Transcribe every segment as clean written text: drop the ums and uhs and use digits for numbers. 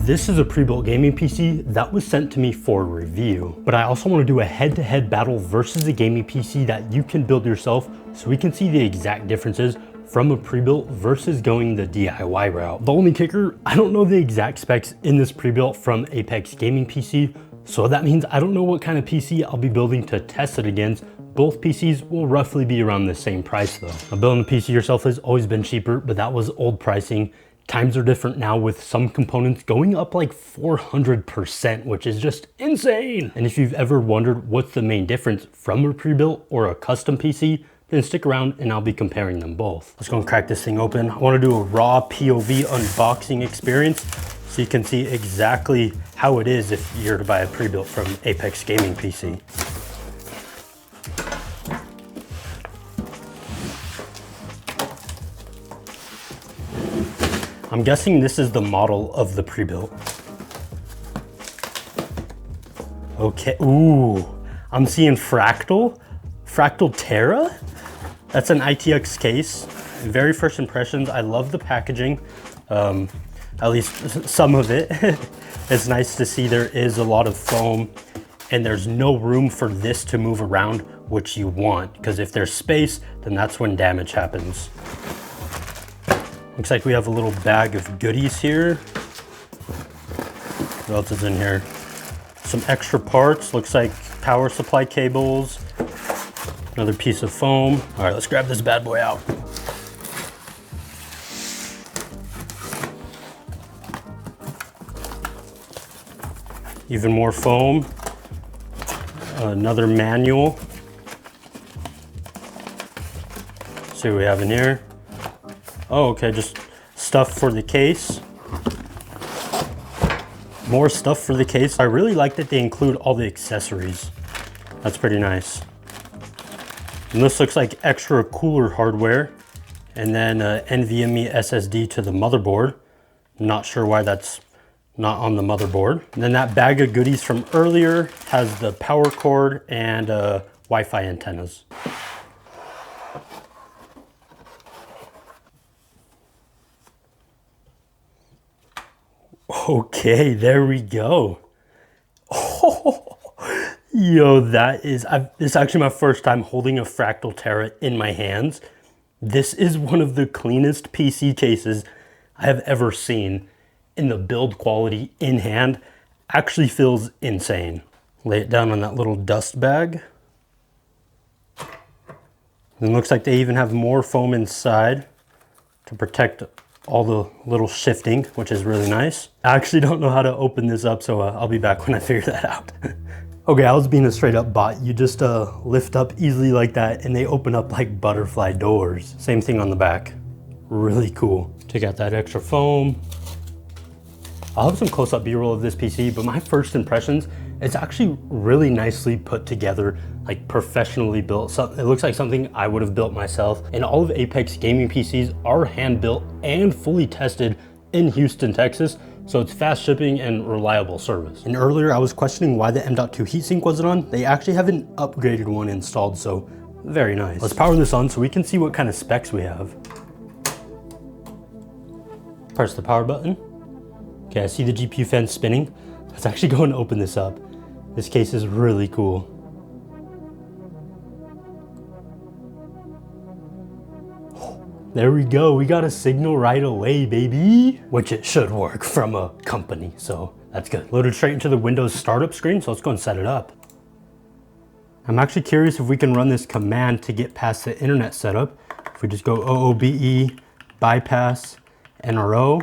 this is a pre-built gaming PC that was sent to me for review, but I also want to do a head-to-head battle versus a gaming PC that you can build yourself so we can see the exact differences from a pre-built versus going the DIY route. The only kicker, I don't know the exact specs in this pre-built from Apex Gaming PC, so that means I don't know what kind of PC I'll be building to test it against. Both PCs will roughly be around the same price though. Now, building a PC yourself has always been cheaper, but that was old pricing. Times are different now with some components going up like 400%, which is just insane. And if you've ever wondered what's the main difference from a pre-built or a custom PC, then stick around and I'll be comparing them both. Let's go and crack this thing open. I want to do a raw POV unboxing experience so you can see exactly how it is if you're to buy a pre-built from Apex Gaming PC. I'm guessing this is the model of the pre-built. Okay, ooh, I'm seeing Fractal Terra. That's an ITX case. Very first impressions, I love the packaging, at least some of it. It's nice to see there is a lot of foam and there's no room for this to move around, which you want, because if there's space, then that's when damage happens. Looks like we have a little bag of goodies here. What else is in here? Some extra parts, looks like power supply cables, another piece of foam. All right, let's grab this bad boy out. Even more foam, another manual. Let's see what we have in here. Oh, okay, just stuff for the case. More stuff for the case. I really like that they include all the accessories. That's pretty nice. And this looks like extra cooler hardware. And then NVMe SSD to the motherboard. Not sure why that's not on the motherboard. And then that bag of goodies from earlier has the power cord and Wi-Fi antennas. Okay, there we go. Oh, yo, this is actually my first time holding a Fractal Terra in my hands. This is one of the cleanest PC cases I have ever seen, and the build quality in hand actually feels insane. Lay it down on that little dust bag. And it looks like they even have more foam inside to protect all the little shifting, which is really nice. I actually don't know how to open this up, so I'll be back when I figure that out. Okay, I was being a straight up bot. You just lift up easily like that and they open up like butterfly doors. Same thing on the back. Really cool. Take out that extra foam. I'll have some close-up B-roll of this PC, but my first impressions, it's actually really nicely put together, like professionally built. So it looks like something I would have built myself. And all of Apex Gaming PCs are hand-built and fully tested in Houston, Texas. So it's fast shipping and reliable service. And earlier I was questioning why the M.2 heatsink wasn't on. They actually have an upgraded one installed, so very nice. Let's power this on so we can see what kind of specs we have. Press the power button. Okay, I see the GPU fan spinning. Let's actually go and open this up. This case is really cool. There we go, we got a signal right away, baby. Which it should work from a company, so that's good. Loaded straight into the Windows startup screen, so let's go and set it up. I'm actually curious if we can run this command to get past the internet setup. If we just go OOBE, bypass, NRO.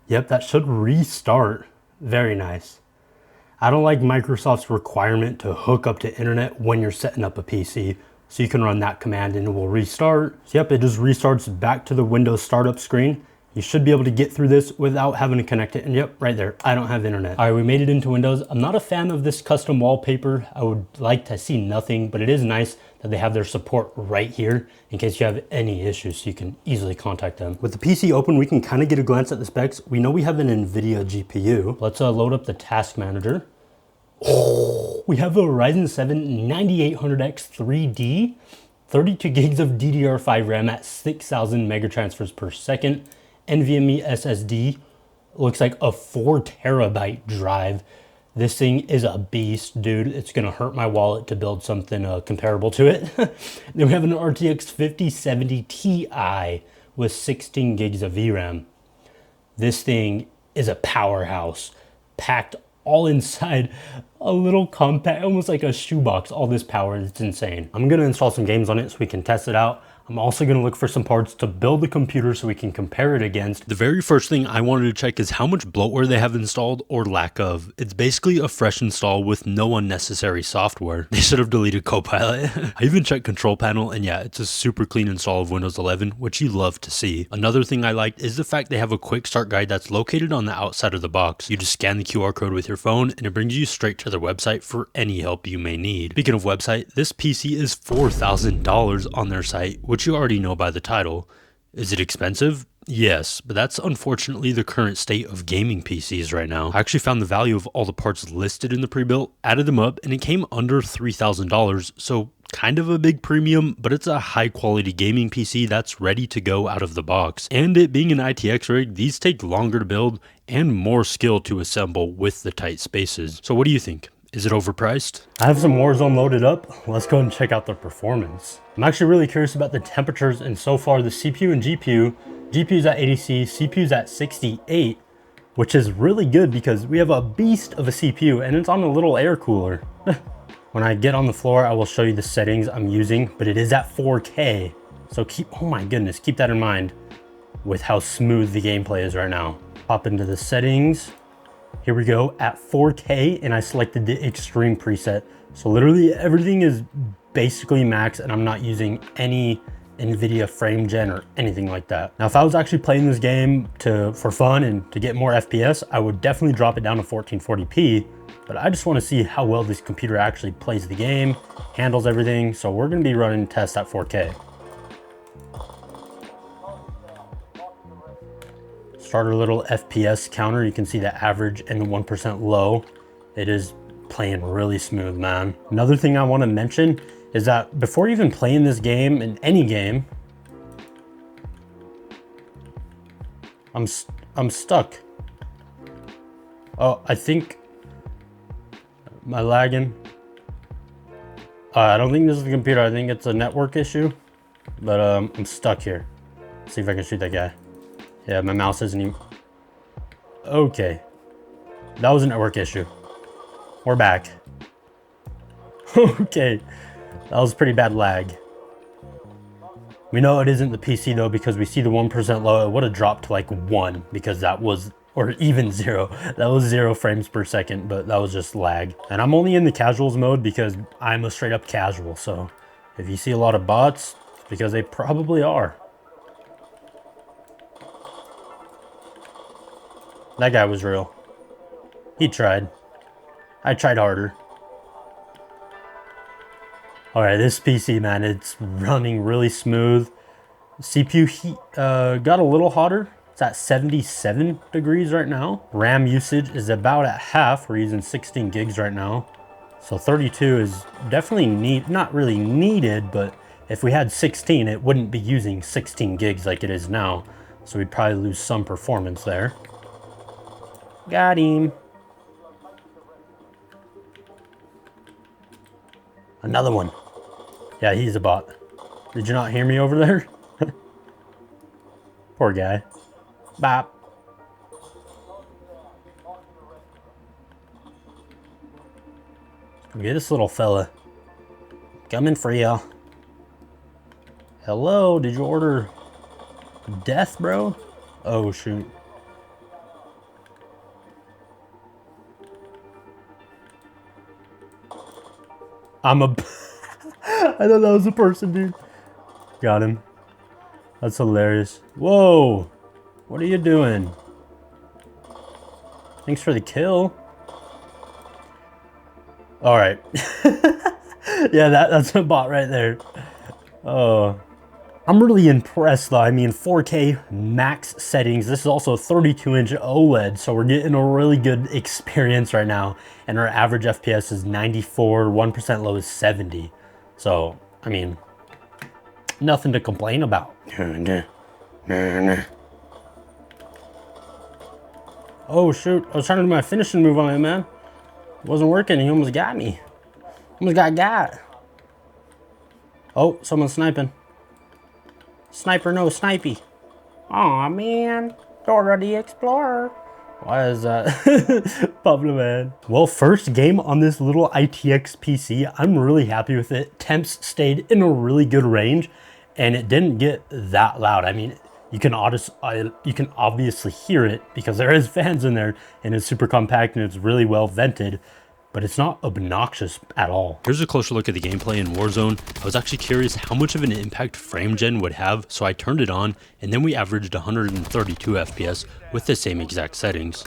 Yep, that should restart. Very nice. I don't like Microsoft's requirement to hook up to internet when you're setting up a PC. So you can run that command and it will restart. So yep, it just restarts back to the Windows startup screen. You should be able to get through this without having to connect it. And yep, right there, I don't have internet. All right, we made it into Windows. I'm not a fan of this custom wallpaper. I would like to see nothing, but it is nice that they have their support right here in case you have any issues, so you can easily contact them. With the PC open, we can kind of get a glance at the specs. We know we have an NVIDIA GPU. Let's load up the task manager. Oh, we have a Ryzen 7 9800X 3D, 32 gigs of DDR5 RAM at 6,000 megatransfers per second, NVMe SSD. It looks like a 4 terabyte drive. This thing is a beast, dude. It's gonna hurt my wallet to build something comparable to it. Then we have an RTX 5070 Ti with 16 gigs of VRAM. This thing is a powerhouse, packed all inside a little compact, almost like a shoebox, all this power. It's insane. I'm gonna install some games on it so we can test it out. I'm also gonna look for some parts to build the computer so we can compare it against. The very first thing I wanted to check is how much bloatware they have installed or lack of. It's basically a fresh install with no unnecessary software. They should have deleted Copilot. I even checked control panel, and yeah, it's a super clean install of Windows 11, which you love to see. Another thing I liked is the fact they have a quick start guide that's located on the outside of the box. You just scan the QR code with your phone and it brings you straight to their website for any help you may need. Speaking of website, this PC is $4,000 on their site, which you already know by the title. Is it expensive? Yes, but that's unfortunately the current state of gaming PCs right now. I actually found the value of all the parts listed in the pre-built, added them up, and it came under $3,000, so kind of a big premium, but it's a high quality gaming PC that's ready to go out of the box. And it being an ITX rig, these take longer to build and more skill to assemble with the tight spaces. So what do you think? Is it overpriced? I have some Warzone loaded up. Let's go and check out the performance. I'm actually really curious about the temperatures, and so far the CPU and GPU's at 80C, CPU's at 68, which is really good because we have a beast of a CPU and it's on a little air cooler. When I get on the floor, I will show you the settings I'm using, but it is at 4K. So oh my goodness, keep that in mind with how smooth the gameplay is right now. Pop into the settings. Here we go at 4K, and I selected the extreme preset. So literally everything is basically max, and I'm not using any NVIDIA frame gen or anything like that. Now, if I was actually playing this game for fun and to get more FPS, I would definitely drop it down to 1440p, but I just want to see how well this computer actually plays the game, handles everything. So we're going to be running tests at 4K. Start our little FPS counter. You can see the average and the 1% low. It is playing really smooth, man. Another thing I want to mention is that before even playing this game, in any game, I'm stuck. Oh, I think, am I lagging? I don't think this is the computer. I think it's a network issue, but I'm stuck here. Let's see if I can shoot that guy. Yeah, my mouse isn't even... Okay. That was a network issue. We're back. Okay. That was pretty bad lag. We know it isn't the PC though, because we see the 1% low. It would have dropped to like 1 because that was, or even 0. That was 0 frames per second, but that was just lag. And I'm only in the casuals mode because I'm a straight up casual. So if you see a lot of bots, it's because they probably are. That guy was real. He tried. I tried harder. Alright, this PC, man, it's running really smooth. CPU heat got a little hotter. It's at 77 degrees right now. RAM usage is about at half. We're using 16 gigs right now. So 32 is definitely not really needed, but if we had 16, it wouldn't be using 16 gigs like it is now. So we'd probably lose some performance there. Got him. Another one. Yeah, he's a bot. Did you not hear me over there? Poor guy. Bop. Get this little fella. Coming for ya. Hello, did you order death, bro? Oh, shoot. I thought that was a person, dude. Got him. That's hilarious. Whoa. What are you doing? Thanks for the kill. All right. Yeah, that's a bot right there. Oh. I'm really impressed though. I mean, 4K max settings. This is also 32-inch OLED, so we're getting a really good experience right now. And our average FPS is 94, 1% low is 70. So, I mean, nothing to complain about. Oh shoot, I was trying to do my finishing move on him, man. It wasn't working, he almost got me. Almost got. Oh, someone's sniping. Sniper, no snipey. Aw, man. Dora the Explorer. Why is that? Pablo, man. Well, first game on this little ITX PC. I'm really happy with it. Temps stayed in a really good range, and it didn't get that loud. I mean, you can obviously hear it because there is fans in there, and it's super compact and it's really well vented, but it's not obnoxious at all. Here's a closer look at the gameplay in Warzone. I was actually curious how much of an impact frame gen would have, so I turned it on, and then we averaged 132 FPS with the same exact settings.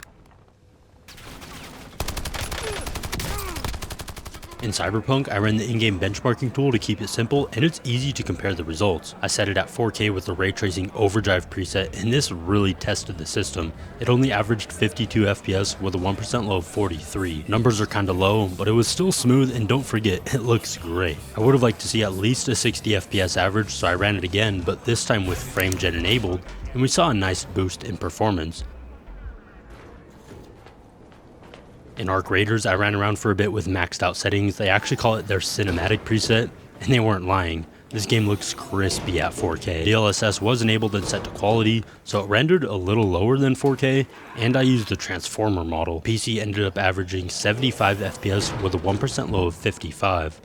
In Cyberpunk, I ran the in-game benchmarking tool to keep it simple, and it's easy to compare the results. I set it at 4K with the ray tracing overdrive preset, and this really tested the system. It only averaged 52 FPS with a 1% low of 43. Numbers are kinda low, but it was still smooth, and don't forget, it looks great. I would have liked to see at least a 60 FPS average, so I ran it again, but this time with frame gen enabled, and we saw a nice boost in performance. In Arc Raiders, I ran around for a bit with maxed out settings. They actually call it their cinematic preset, and they weren't lying. This game looks crispy at 4K. DLSS was enabled and set to quality, so it rendered a little lower than 4K, and I used the transformer model. PC ended up averaging 75 FPS with a 1% low of 55.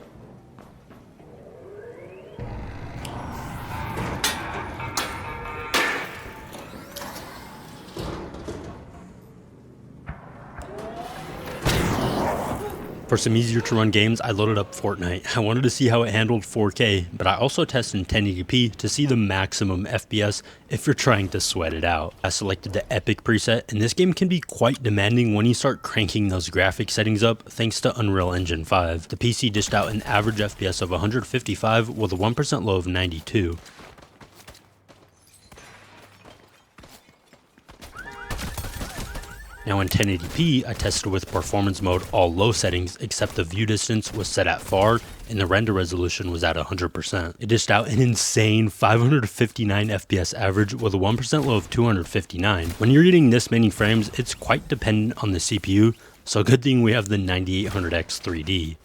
For some easier to run games, I loaded up Fortnite. I wanted to see how it handled 4K, but I also tested in 1080p to see the maximum FPS if you're trying to sweat it out. I selected the Epic preset, and this game can be quite demanding when you start cranking those graphic settings up thanks to Unreal Engine 5. The PC dished out an average FPS of 155 with a 1% low of 92. Now in 1080p, I tested with performance mode all low settings except the view distance was set at far and the render resolution was at 100%. It dished out an insane 559 FPS average with a 1% low of 259. When you're getting this many frames, it's quite dependent on the CPU, so good thing we have the 9800X 3D.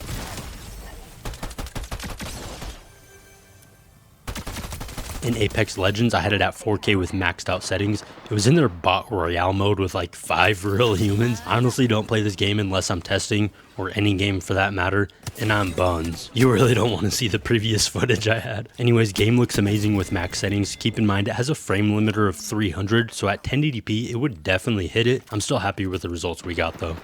In Apex Legends, I had it at 4K with maxed out settings. It was in their bot royale mode with like 5 real humans. I honestly don't play this game unless I'm testing, or any game for that matter, and I'm buns. You really don't want to see the previous footage I had. Anyways, game looks amazing with max settings. Keep in mind it has a frame limiter of 300, so at 1080p it would definitely hit it. I'm still happy with the results we got though.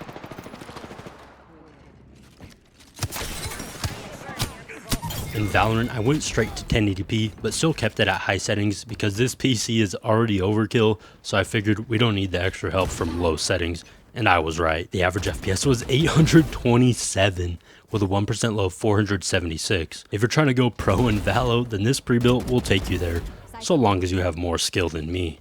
In Valorant, I went straight to 1080p, but still kept it at high settings because this PC is already overkill, so I figured we don't need the extra help from low settings, and I was right. The average FPS was 827 with a 1% low of 476. If you're trying to go pro in Valo, then this pre-built will take you there, so long as you have more skill than me.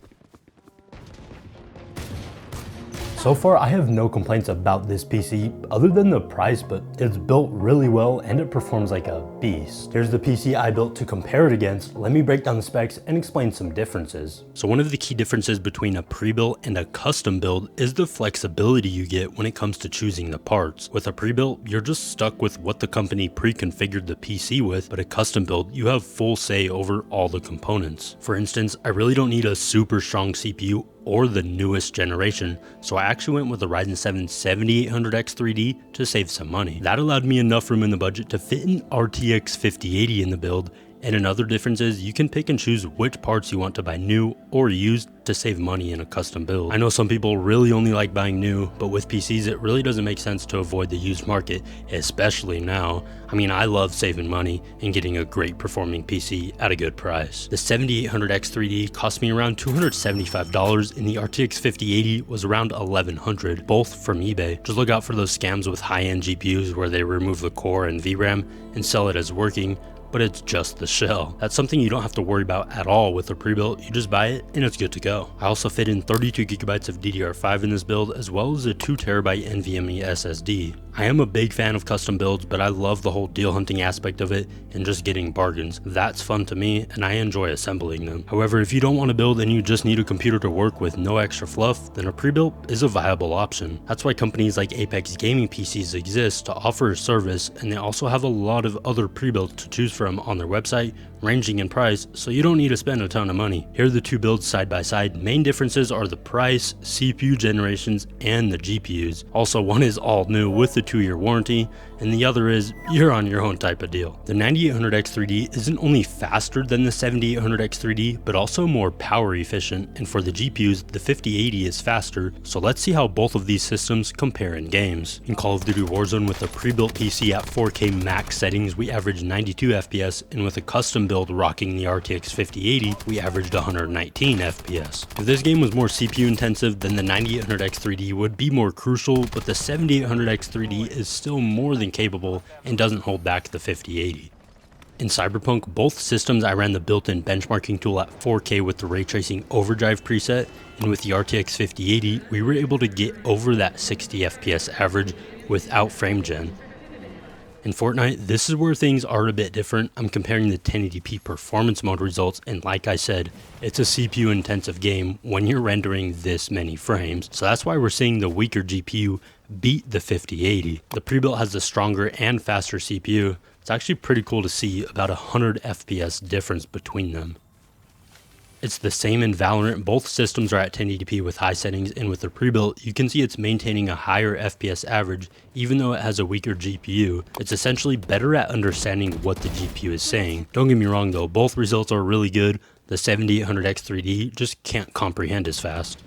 So far, I have no complaints about this PC other than the price, but it's built really well and it performs like a beast. Here's the PC I built to compare it against. Let me break down the specs and explain some differences. So one of the key differences between a pre-built and a custom build is the flexibility you get when it comes to choosing the parts. With a pre-built, you're just stuck with what the company pre-configured the PC with, but a custom build, you have full say over all the components. For instance, I really don't need a super strong CPU or the newest generation, so I actually went with the Ryzen 7 7800X 3D to save some money. That allowed me enough room in the budget to fit an RTX 5080 in the build, and another difference is you can pick and choose which parts you want to buy new or used to save money in a custom build. I know some people really only like buying new, but with PCs it really doesn't make sense to avoid the used market, especially now. I mean, I love saving money and getting a great performing PC at a good price. The 7800X 3D cost me around $275 and the RTX 5080 was around $1100, both from eBay. Just look out for those scams with high-end GPUs where they remove the core and VRAM and sell it as working, but it's just the shell. That's something you don't have to worry about at all with a pre-built. You just buy it and it's good to go. I also fit in 32GB of DDR5 in this build, as well as a 2TB NVMe SSD. I am a big fan of custom builds, but I love the whole deal hunting aspect of it and just getting bargains. That's fun to me and I enjoy assembling them. However, if you don't want to build and you just need a computer to work with no extra fluff, then a pre-built is a viable option. That's why companies like Apex Gaming PCs exist, to offer a service, and they also have a lot of other pre-builds to choose from on their website, ranging in price, so you don't need to spend a ton of money. Here are the two builds side by side. Main differences are the price, CPU generations, and the GPUs. Also, one is all new with the 2-year warranty, and the other is you're on your own type of deal. The 9800X3D isn't only faster than the 7800X3D, but also more power efficient, and for the GPUs, the 5080 is faster, so let's see how both of these systems compare in games. In Call of Duty Warzone with a pre-built PC at 4K max settings, we averaged 92 FPS, and with a custom build rocking the RTX 5080, we averaged 119 FPS. If this game was more CPU intensive, then the 9800X3D would be more crucial, but the 7800X3D is still more than capable and doesn't hold back the 5080. In Cyberpunk, both systems I ran the built-in benchmarking tool at 4K with the ray tracing overdrive preset, and with the RTX 5080, we were able to get over that 60 FPS average without frame gen. In Fortnite, this is where things are a bit different. I'm comparing the 1080p performance mode results, and like I said, it's a CPU intensive game when you're rendering this many frames, so that's why we're seeing the weaker GPU beat the 5080. The pre-built has a stronger and faster CPU. It's actually pretty cool to see about 100 FPS difference between them. It's the same in Valorant. Both systems are at 1080p with high settings, and with the pre-built, you can see it's maintaining a higher FPS average even though it has a weaker GPU. It's essentially better at understanding what the GPU is saying. Don't get me wrong though, both results are really good. The 7800X3D just can't comprehend as fast.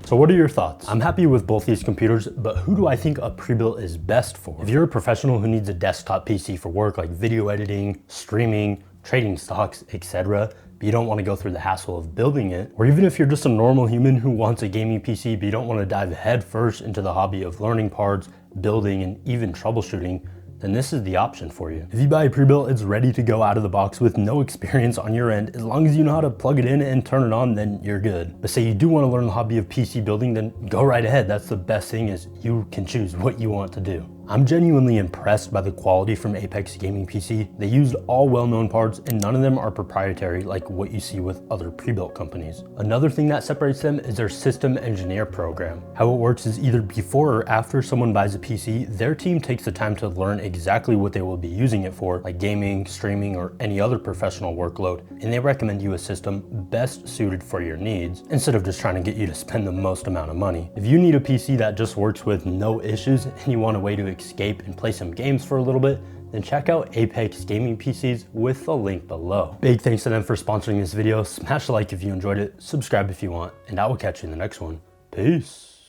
So what are your thoughts? I'm happy with both these computers, but who do I think a pre-built is best for? If you're a professional who needs a desktop PC for work like video editing, streaming, trading stocks, etc., but you don't want to go through the hassle of building it, or even if you're just a normal human who wants a gaming PC but you don't want to dive headfirst into the hobby of learning parts, building, and even troubleshooting, then this is the option for you. If you buy a pre-built, it's ready to go out of the box with no experience on your end. As long as you know how to plug it in and turn it on, then you're good. But say you do want to learn the hobby of PC building, then go right ahead. That's the best thing, is you can choose what you want to do. I'm genuinely impressed by the quality from Apex Gaming PC. They used all well-known parts and none of them are proprietary like what you see with other pre-built companies. Another thing that separates them is their system engineer program. How it works is either before or after someone buys a PC, their team takes the time to learn exactly what they will be using it for, like gaming, streaming, or any other professional workload, and they recommend you a system best suited for your needs, instead of just trying to get you to spend the most amount of money. If you need a PC that just works with no issues and you want a way to escape and play some games for a little bit, then check out Apex Gaming PCs with the link below. Big thanks to them for sponsoring this video. Smash a like if you enjoyed it, subscribe if you want, and I will catch you in the next one. Peace.